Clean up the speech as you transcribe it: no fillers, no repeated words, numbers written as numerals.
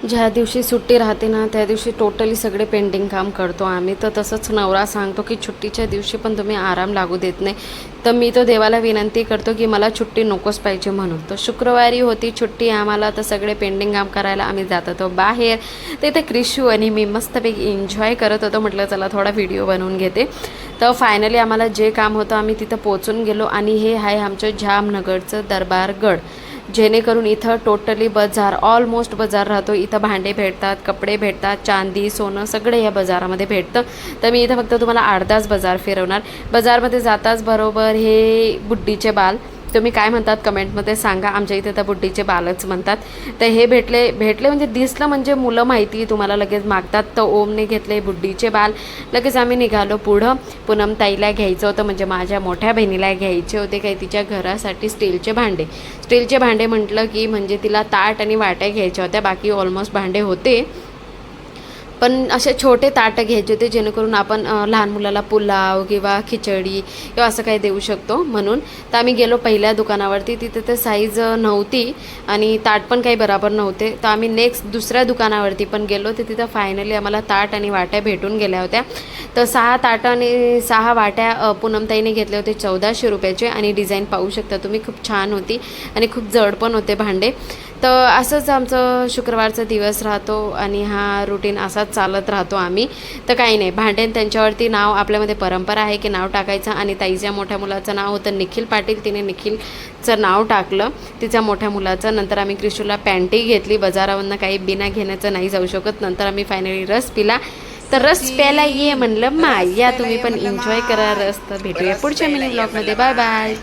ज्या दिवशी सुट्टी राहते ना त्या दिवशी टोटली सगळे पेंडिंग काम करतो आम्ही. तर तसंच नवरा सांगतो की सुट्टीच्या दिवशी पण तुम्ही आराम लागू देत नाही. तर मी तो देवाला विनंती करतो की मला सुट्टी नकोच पाहिजे म्हणून. तर शुक्रवारी होती सुट्टी आम्हाला. तर सगळे पेंडिंग काम करायला आम्ही जात होतो बाहेर. तिथे क्रिशू आणि मी मस्तपैकी एन्जॉय करत होतो. म्हटलं चला थोडा व्हिडिओ बनवून घेते. तर फायनली आम्हाला जे काम होतं आम्ही तिथं पोचून गेलो. आणि हे आहे आमचं जामनगरचं दरबारगड. जेणेकरून इथं टोटली बाजार, ऑलमोस्ट बाजार राहतो. इथं भांडे भेटतात, कपडे भेटतात, चांदी सोनं सगळे या बाजारामध्ये भेटतं. तर मी इथं फक्त तुम्हाला अर्धाच बाजार फिरवणार. बाजारमध्ये जाताच बरोबर हे बुड्डीचे बाल, तुम्ही काय म्हणतात कमेंटमध्ये सांगा. आमच्या इथे तर बुड्डीचे बालच म्हणतात. तर हे भेटले म्हणजे दिसलं म्हणजे मुलं माहिती तुम्हाला लगेच मागतात. तर ओमने घेतले बुड्डीचे बाल. लगेच आम्ही निघालो पुढं. पूनम ताईला घ्यायचं होतं म्हणजे माझ्या मोठ्या बहिणीला घ्यायचे होते काही तिच्या घरासाठी स्टीलचे भांडे म्हटलं की म्हणजे तिला ताट आणि वाट्या घ्यायच्या होत्या. बाकी ऑलमोस्ट भांडे होते पण असे छोटे ताटं घ्यायचे होते जेणेकरून आपण लहान मुलाला पुलाव किंवा खिचडी किंवा असं काही देऊ शकतो म्हणून. तर आम्ही गेलो पहिल्या दुकानावरती. तिथे तर साईज नव्हती आणि ताट पण काही बरोबर नव्हते. तर आम्ही नेक्स्ट दुसऱ्या दुकानावरती पण गेलो. तर तिथं फायनली आम्हाला ताट आणि वाट्या भेटून गेल्या होत्या. तर 6 ताटं आणि 6 वाट्या पूनमताईने घेतले होते 1400 रुपयाचे. आणि डिझाईन पाहू शकता तुम्ही, खूप छान होती आणि खूप जड पण होते भांडे. तर असंच आमचं शुक्रवारचा दिवस राहतो आणि हा रुटीन असाच चालत राहतो आम्ही. तर काही नाही, भांडे त्यांच्यावरती नाव, आपल्यामध्ये परंपरा आहे की नाव टाकायचं. आणि ताईच्या मोठ्या मुलाचं नाव होतं निखिल पाटील. तिने निखिलचं नाव टाकलं तिच्या मोठ्या मुलाचं. नंतर आम्ही क्रिशूला पॅन्टी घेतली. बाजारावरनं काही बिना घेण्याचं नाही जाऊ शकत. नंतर आम्ही फायनली रस पिला. तर रस प्यायला ये म्हणलं माय, या तुम्ही पण एन्जॉय करा रस. तर भेटूया पुढच्या मिनी ब्लॉगमध्ये. Bye bye.